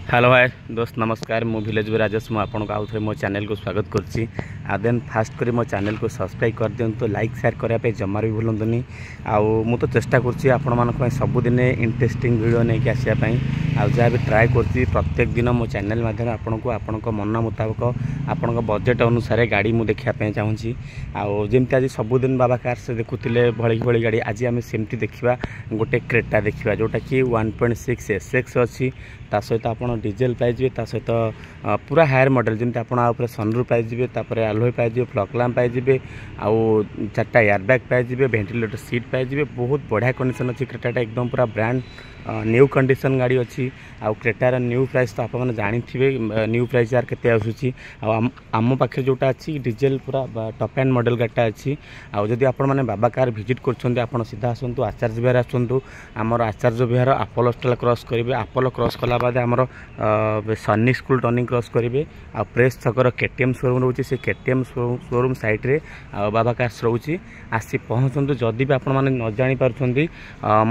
Hello hi दोस्त नमस्कार मु विलेज राजेश मु आपको आउ थे मो चैनल को स्वागत करछि देन फास्ट करी मो चैनल को सब्सक्राइब कर दियंतु लाइक शेयर करिया पे जमार भी भूलंतुनी आउ मु तो चेष्टा करछि आपण मानक पय सबुदिन इंटरेस्टिंग वीडियो नै कि आसिया पय आउ जा भी ट्राई करछि प्रत्येक दिन मो चैनल माध्यम आपनको मन मुताबिक आपनको बजेट अनुसार गाड़ी मु देखिया पे चाहूँगी आउ जेमति आज सबुदिन बाबा कार से देखुतिले भଳି भଳି गाड़ी आज आम सेमती देखिबा गोटे क्रेटा देखिबा जोटा कि 1.6 SX अछि ता सहित आपण डीजेल पाइबे ता सहित पूरा हायर मॉडल जमी आप सनरूफ पाइबे तापर आलोय पाइबे फ्लग लैंप पाइबे आउ चार्टा एयरबैग पाइबे वेंटिलेटर सीट पाइबे बहुत बढ़िया कंडीशन अच्छी क्रेटा एकदम पूरा ब्रांड न्यू कंडीशन गाड़ी अच्छी आउ क्रेटार न्यू प्राइस तो आपने जानी न्यू प्राइस यार केते आसुची आम पाखे जोटा अच्छी डीजेल पूरा टॉप एंड मॉडल गाड़ीटा अच्छी आउ जदि आपण माने बाबा कार विजिट करछन्ते आपण सीधा आसंतु आचार्य विहार आसंतु आमर आचार्य विहार अपोलो स्टॉल क्रॉस करेंगे अपोलो क्रॉस कला बाद आमर सन्नी स्कूल टर्निंग क्रॉस करेंगे आ प्रेस छकर केटीएम शोरूम रोचे से केटीएम शोरूम साइड रे बाबा कार्स रोचे आसी पहुँचतु जदि भी आपण माने न जानि पारुछन्ती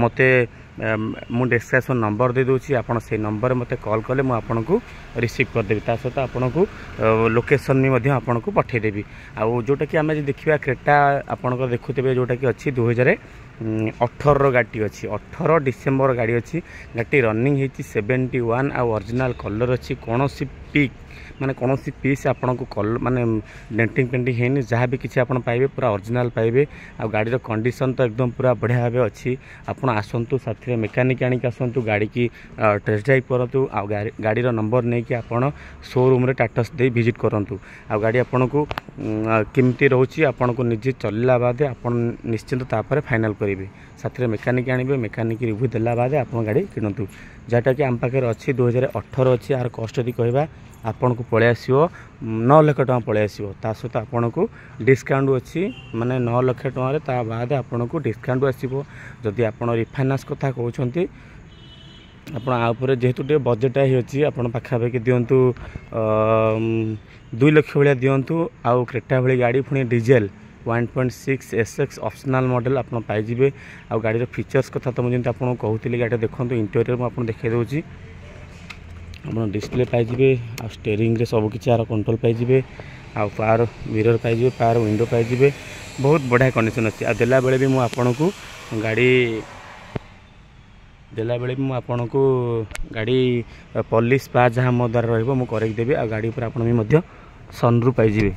मते मु डिस्क्रिप्शन नंबर दे दूची आपण से नंबर मते कॉल कले मु आपन को रिसीव कर देबी ता सहित आपन को लोकेशन में मध्य आपन को पठे देबी आउ जोटा कि आमे देखिबा क्रेटा आपन को देखुतेबे जोटा कि अछि 2018 गाड़ी अच्छी 18 डिसेम्बर गाड़ी अच्छी गाड़ी रनिंग होती 71 आ ओरिजिनल कलर अच्छी कौन सी पिक माने कौन सी पीस आपन को कलर माने डेंटिंग पेंटिंग है जहाँ भी किसी आपन पाइबे पूरा ओरिजिनल पाइबे आ गाड़ी कंडीशन तो एकदम पूरा बढ़िया भाव अच्छी आपन आसंतु साथी मेकानिक आनिक आसंतु गाड़ी की टेस्ट ड्राइव करंतु आ गाड़ी नंबर नहीं कि आपन शोरूम रे टाटस दे विजिट करंतु आ गाड़ी आपन को केमती रोची आपन को निजे चलला बाद आपन निश्चिंत तापर फाइनल करेंगे साथी मेकानिक आने मेकानिक रिव्यू देला बाद आप गाड़ी किणतु जहाँटा कि आम पाखे अच्छी 2018 अच्छी यार कस्ट यदि कहवा आपन को पलि आसो 9 लाख टका पलि आसो ता सहित आपन को डिस्काउंट अच्छी माने 9 लाख टका ता बाद आपन को डिस्काउंट आसो जदि आपन रिफाइनान्स कथा कहते आप जेहेतु टे बजेट ही अच्छी आपन पाखापाखि दिंतु 2 लाख भाया दिंतु आउ क्रेटा भाई गाड़ी पुणी डीजेल 1.6 SX ऑप्शनल मॉडल आप पाइबे आ गाड़ी फीचर्स कथा तो मुझे आपको कहूली गाड़ी देखो इंटीरियर मुझे देखा दूसरी आप डिस्प्ले पाइबे आ स्टीयरिंग रे सब किसी यार कंट्रोल पाइबे आ पावर मिरर पाइबे पावर विंडो पाइबे बहुत बढ़िया कंडीशन अच्छी आ देला बेले भी मुझे गाड़ी देला बेले भी आपन को गाड़ी पॉलिश पा जहाँ मो द्वारा रही देवी आ गाड़ी पर आप सनरूफ पाइबे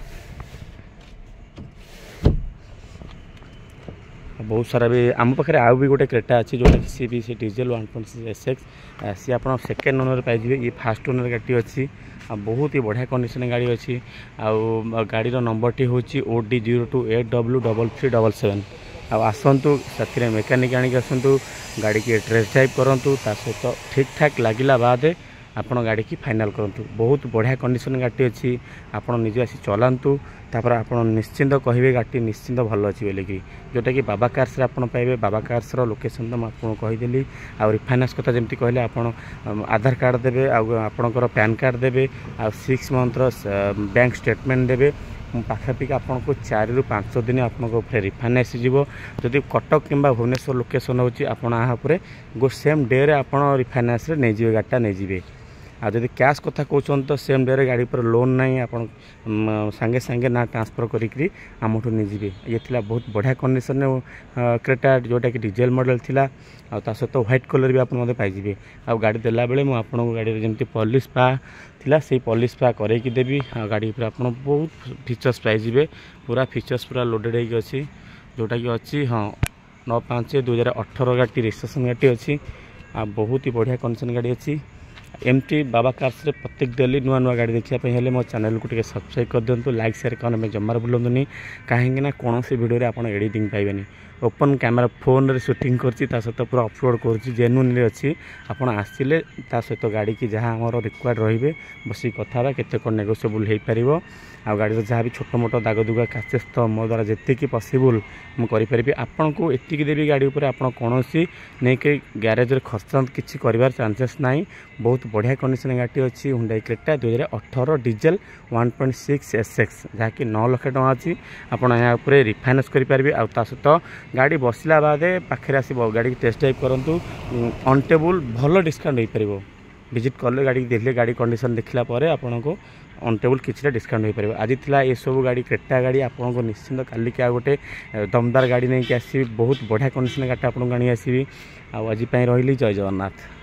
बहुत सारा भी आम पाखे आउ भी गोटे क्रेटा अच्छी जोटा कि सी भी डीजेल 1.6 SX सी आप सेकेंड ओनर पाइबे ये फास्ट ओनर गाड़ी अच्छी बहुत ही बढ़िया कंडीशन गाड़ी अच्छी आउ गाड़ी नंबर टी हूँ OD02AW3377 आसतु साथी मेकानिक आनिक आसतु गाड़ी की टेस्ट ड्राइव करूँ सहित ठीक ठाक लगिला बाद आपन गाड़ी की फाइनल करूँ बहुत बढ़िया कंडीशन गाड़ी अच्छी आपन निजे आसी चलांतु तापर आपन निश्चिंत कहे गाड़ी निश्चिंत भल अच्छी बोलिकी जोटा कि बाबा कार्स आप पाइबे बाबा कार्स लोकेशन तो मुझे कहीदेली आ रिफाइनान्स कथा जमी कहले आप आधार कार्ड देवे आपणकर पैन कार्ड देवे आ 6 मंथर बैंक स्टेटमेंट देवे पाखापाखि आपको 4 ରୁ 5 दिन आपको रिफाइनान्स जीवो जदि कटक कि भुवनेश्वर लोकेशन होची आपण आहापुरे गो सेम डे रे आपण रिफाइनान्स रे नहीं जीवे गाड़ीटा नहीं जीवे आ जदि कैश कथा कहते तो सेम डे रे गाड़ी पर लोन नहीं आप सांगे सांगे ना ट्रांसफर करी आमठू नहीं जीवे ये थिला बहुत बढ़िया कंडीशन क्रेटा जोटा कि डीजेल मॉडल थिला आ सहित व्हाइट कलर भी आप पाइबे आ गाड़ी देला बेले मु आपन गाड़ी जमी पॉलिश पा थिला से पॉलिश पा करैकी देवी आ गाड़ी पर आप बहुत फीचर्स पाइबे पूरा फीचर्स पूरा लोडेड होगी जोटा कि अच्छी हाँ 9/5/2018 गाड़ी रजिस्ट्रेशन गाड़ी अच्छी आ बहुत ही बढ़िया कंडीशन गाड़ी अच्छी एमती बाबा कार्स रे प्रत्येक डेली नुआ नुआ गाड़ी देखापी हेले मो चैनल को टे सब्सक्राइब कर दिंतु लाइक शेयर करने जमार भूलुनी कहीं कौन सी वीडियो आप एडिटिंग पाइबेनी ओपन कैमेरा फोन रे शूटिंग करछि ता सहित पूरा अपलोड करछि जेन्युइनली अच्छी आपन आसिले ता सहित गाड़ी की जहाँ आमर रिक्वायर्ड रहिबे बसी कथा केते कोन नेगोशिएबल हो पारिबो आ गाड़ी जहाँ भी छोट मोट दाग दुगा काचेस तो मो द्वारा जी पॉसिबल मुझे आपन को एतिक देवी गाड़ी उपर आप कौन सी नहीं कि ग्यारेज खर्च किसी कर चांसेस ना बहुत बढ़िया कंडीशन गाड़ी अच्छी हुंडई क्रेटा 2018 डीजेल 1.6 SX जहाँकि 9 लाख टका अच्छी आपड़ यहाँ रिफाइनान्स करेंगे आ सहित गाड़ी बसला बाद पाखे आस गाड़ी टेस्ट ड्राइव करूँ ऑन टेबल भल डिस्काउंट हो पार विजिट कले गाड़ी देखले गाड़ी कंडीशन देखला पर आपको ऑन टेबल किसी डिस्काउंट हो पारे। आज था ये सब गाड़ी क्रेटा गाड़ी आपको निश्चिंत काली क्या गोटे दमदार गाड़ी नहीं कि आसि बहुत बढ़िया कंडीशन गाड़ी आपको आनी आसवि। आज रही जय जगन्नाथ।